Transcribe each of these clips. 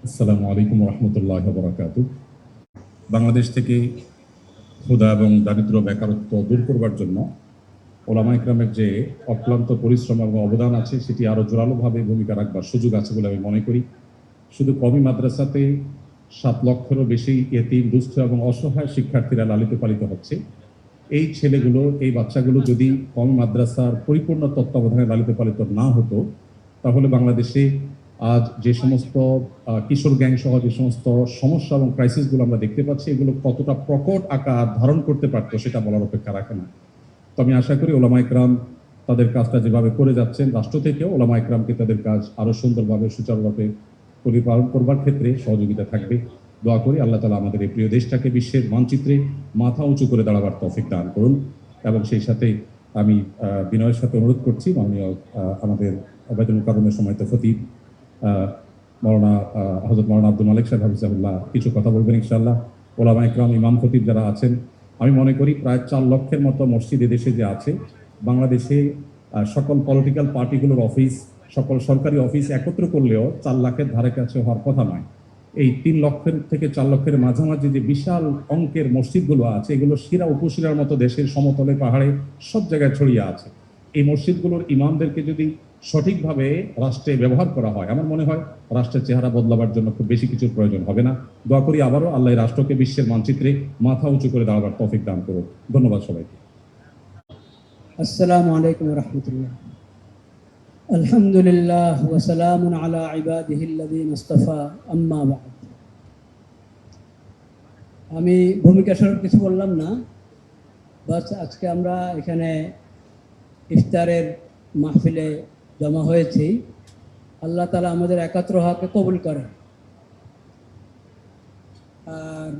আসসালামু আলাইকুম রহমতুল্লাহ বরাকাতুহ। বাংলাদেশ থেকে ক্ষুধা এবং দারিদ্র বেকারত্ব দূর করবার জন্য ওলামা ইকরামের যে অক্লান্ত পরিশ্রম এবং অবদান আছে সেটি আরও জোরালোভাবে ভূমিকা রাখবার সুযোগ আছে বলে আমি মনে করি। শুধু কওমি মাদ্রাসাতে 7 লক্ষেরও বেশি এতিম, দুস্থ এবং অসহায় শিক্ষার্থীরা লালিত পালিত হচ্ছে। এই ছেলেগুলো, এই বাচ্চাগুলো যদি কওমি মাদ্রাসার পরিপূর্ণ তত্ত্বাবধানে লালিত পালিত না হতো, তাহলে বাংলাদেশে আজ যে সমস্ত কিশোর গ্যাং সহ যে সমস্ত সমস্যা এবং ক্রাইসিসগুলো আমরা দেখতে পাচ্ছি, এগুলো কতটা প্রকট আকার ধারণ করতে পারতো সেটা বলার অপেক্ষা রাখে না। তো আমি আশা করি ওলামা ইকরাম তাদের কাজটা যেভাবে করে যাচ্ছেন, রাষ্ট্র থেকেও ওলামা ইকরামকে তাদের কাজ আরও সুন্দরভাবে সুচারুভাবে পরিপালন করবার ক্ষেত্রে সহযোগিতা থাকবে। দোয়া করি আল্লাহ তাআলা আমাদের এই প্রিয় দেশটাকে বিশ্বের মানচিত্রে মাথা উঁচু করে দাঁড়াবার তৌফিক দান করুন। এবং সেই সাথে আমি বিনয়ের সাথে অনুরোধ করছি মাননীয় আমাদের ওবায়দুল কারণের সময়ত খতিব মৌলানা হযরত মৌলানা আব্দুল মালিক সাহেব হাফিজাহুল্লাহ কিছু কথা বলবেন ইনশাআল্লাহ। ওলামা ইকরাম, ইমাম খতিব যারা আছেন, আমি মনে করি প্রায় 4 লক্ষের মতো মসজিদ এদেশে যে আছে, বাংলাদেশে সকল পলিটিক্যাল পার্টিগুলোর অফিস, সকল সরকারি অফিস একত্র করলেও 4 লাখের ধারে কাছে হওয়ার কথা নয়। এই 3 লক্ষের থেকে 4 লক্ষের মাঝামাঝি যে বিশাল অঙ্কের মসজিদগুলো আছে, এগুলো শিরা উপশিরার মতো দেশের সমতলে পাহাড়ে সব জায়গায় ছড়িয়ে আছে। এই মসজিদগুলোর ইমামদেরকে যদি সঠিকভাবে রাষ্ট্রে ব্যবহার করা হয়, আমার মনে হয় রাষ্ট্রের চেহারা বদলাবার জন্য খুব বেশি কিছুর প্রয়োজন হবে না। দোয়া করি আবারও আল্লাহ রাষ্ট্রকে বিশ্বের মানচিত্রে মাথা উঁচু করে দাঁড়াবার তৌফিক দান করুন। ধন্যবাদ সবাইকে। আসসালামু আলাইকুম রহমতুল্লাহ। আলহামদুলিল্লাহ ওয়া সালামুন আলা ইবাদিহিল্লাযীনা ইসতাফা, আম্মা বা'দ। আমি ভূমিকা স্বরূপ কিছু বললাম না, বাস আজকে আমরা এখানে ইফতারের মাহফিলে জমা হয়েছি। আল্লাহ তাআলা আমাদের একাত্র হওয়াকে কবুল করেন। আর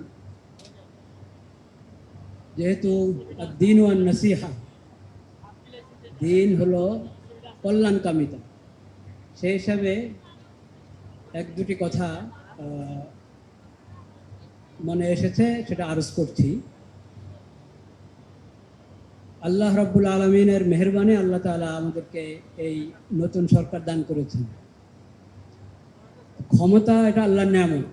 যেহেতু দ্বীন ওয়ান নাসিহা, দিন হলো কল্যাণকামিতা, সেই হিসাবে এক দুটি কথা মনে এসেছে, সেটা আরজ করছি। আল্লাহ রাব্বুল আলামিনের মেহেরবানি, আল্লাহ তাআলা আমাদেরকে এই নতুন সরকার দান করেছেন। ক্ষমতা এটা আল্লাহর নিয়ামত।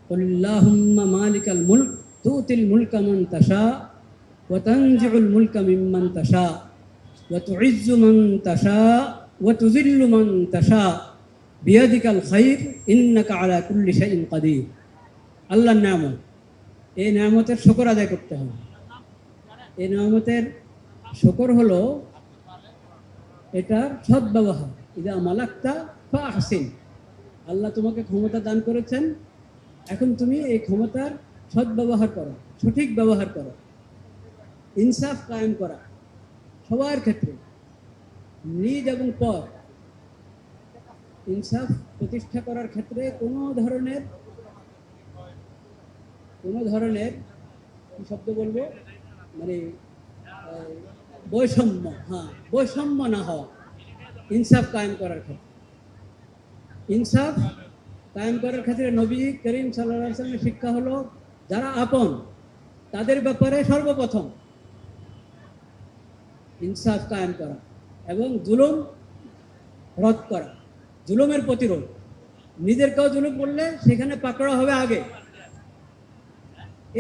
কুল্লাহুম্মা মালিকাল মুলক তুতিল মুলকা মান তাশা ওয়া তানজিউল মুলকা মিম্মান তাশা ওয়া তুইজ্জু মান তাশা ওয়া তুযিল্লু মান তাশা বিয়াদিকাল খায়র ইন্নাকা আলা কুল্লি শাইইন কাদির। আল্লাহর নিয়ামত, এই নিয়ামতের শুকর আদায় করতে হবে। এই নিয়ামতের শুকর হলো এটার সদ্ব্যবহার। ইযা মালাকতা ফাহসিন। আল্লাহ তোমাকে ক্ষমতা দান করেছেন, এখন তুমি এই ক্ষমতার সদ্ব্যবহার করো, সঠিক ব্যবহার করো। ইনসাফ কায়েম করা সবার ক্ষেত্রে, নিজ এবং পর। ইনসাফ প্রতিষ্ঠা করার ক্ষেত্রে কোনো ধরনের কি শব্দ বলবো, মানে বৈষম্য, বৈষম্য না হওয়া। ইনসাফ কায়েম করার ক্ষেত্রে, ইনসাফ কায়েম করার ক্ষেত্রে নবী করিম সাল্লাল্লাহু আলাইহি ওয়াসাল্লামের শিক্ষা হলো, যারা আপন তাদের ব্যাপারে সর্বপ্রথম ইনসাফ কায়েম করা এবং জুলুম রদ করা, জুলুমের প্রতিরোধ। নিজের কেউ জুলুম করলে সেখানে পাকড়া হবে আগে।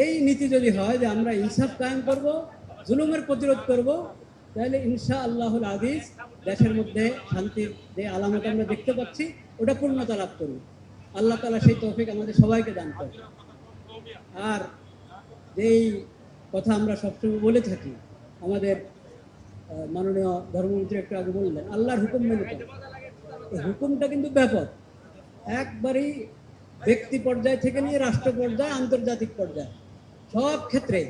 এই নীতি যদি হয় যে আমরা ইনসাফ কায়েম করব, জুলুমের প্রতিরোধ করব, তাহলে ইনশাআল্লাহুল আজিজ দেশের মধ্যে শান্তির যে আলামত আমরা দেখতে পাচ্ছি, ওটা পূর্ণতা লাভ করবে। আল্লাহ তাআলা সেই তৌফিক আমাদের সবাইকে দান করবে। আর যেই কথা আমরা সবসময় বলে থাকি, আমাদের মাননীয় ধর্মমন্ত্রী একটু আগে বললেন, আল্লাহর হুকুম মেনে চলা। এই হুকুমটা কিন্তু ব্যাপক, একবারই ব্যক্তি পর্যায় থেকে নিয়ে রাষ্ট্র পর্যায়ে, আন্তর্জাতিক পর্যায়ে, সব ক্ষেত্রে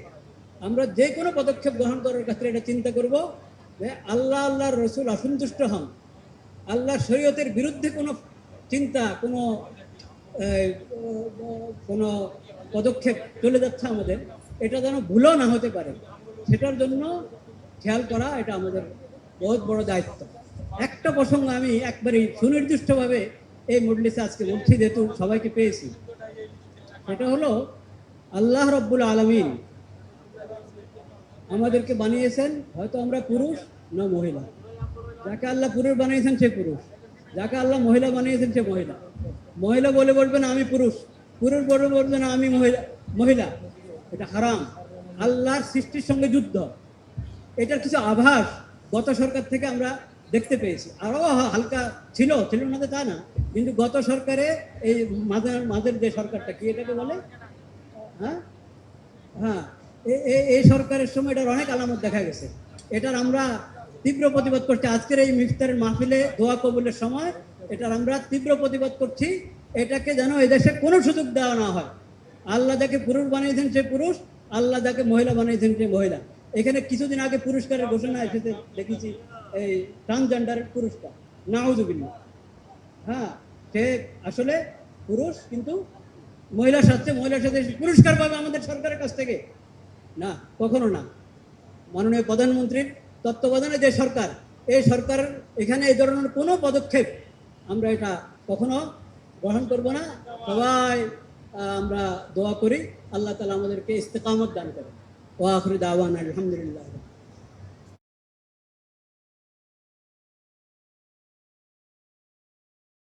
আমরা যে কোনো পদক্ষেপ গ্রহণ করার ক্ষেত্রে এটা চিন্তা করব যে আল্লাহর রসুল অসন্তুষ্ট হন, আল্লাহর শরীয়তের বিরুদ্ধে কোনো চিন্তা, কোনো পদক্ষেপ চলে যাচ্ছে আমাদের, এটা যেন ভুলও না হতে পারে, সেটার জন্য খেয়াল করা এটা আমাদের বহুত বড় দায়িত্ব। একটা প্রসঙ্গ আমি একবারই সুনির্দিষ্টভাবে এই মজলিসে আজকে বলছি, যেহেতু সবাইকে পেয়েছি। সেটা হলো, আল্লাহ রাব্বুল আলামিন আমাদেরকে বানিয়েছেন, হয়তো আমরা পুরুষ না মহিলা। যাকে আল্লাহ পুরুষ বানিয়েছেন সে পুরুষ, যাকে আল্লাহ মহিলা বানিয়েছেন সে মহিলা। মহিলা বলে বলবে না আমি পুরুষ, পুরুষ বলে বলবে না আমি মহিলা মহিলা এটা হারাম, আল্লাহর সৃষ্টির সঙ্গে যুদ্ধ। এটার কিছু আভাস গত সরকার থেকে আমরা দেখতে পেয়েছি, আরও হালকা ছিল না তো তা না, কিন্তু গত সরকারে এই মাঝের যে সরকারটা কি এটাকে বলে, হ্যাঁ হ্যাঁ, এই সরকারের সময় এটার অনেক আলামত দেখা গেছে। এটার আমরা তীব্র প্রতিবাদ করছি। আজকের এই ইফতারের মাহফিলে দোয়া কবুলের সময় এটার আমরা তীব্র প্রতিবাদ করছি। এটাকে যেন এদেশে কোনো সুযোগ দেওয়া না হয়। আল্লাহ যাকে পুরুষ বানিয়েছেন সে পুরুষ, আল্লাহ যাকে মহিলা বানিয়েছেন সে মহিলা। এখানে কিছুদিন আগে পুরস্কারের ঘোষণা এসেছে দেখেছি, এই ট্রান্সজেন্ডারের পুরস্কার, নাউজুবিল্লাহ। হ্যাঁ, সে আসলে পুরুষ কিন্তু মহিলার সাথে পুরস্কার পাবে আমাদের সরকারের কাছ থেকে? না, কখনো না। মাননীয় প্রধানমন্ত্রীর তত্ত্বাবধানে যে সরকার, এই সরকার এখানে এই ধরনের কোনো পদক্ষেপ আমরা এটা কখনো গ্রহণ করব না। সবাই আমরা দোয়া করি আল্লাহ তাআলা আমাদেরকে ইস্তেকামত দান করেন। ওয়া আখিরু দাওয়ানা আলহামদুলিল্লাহ।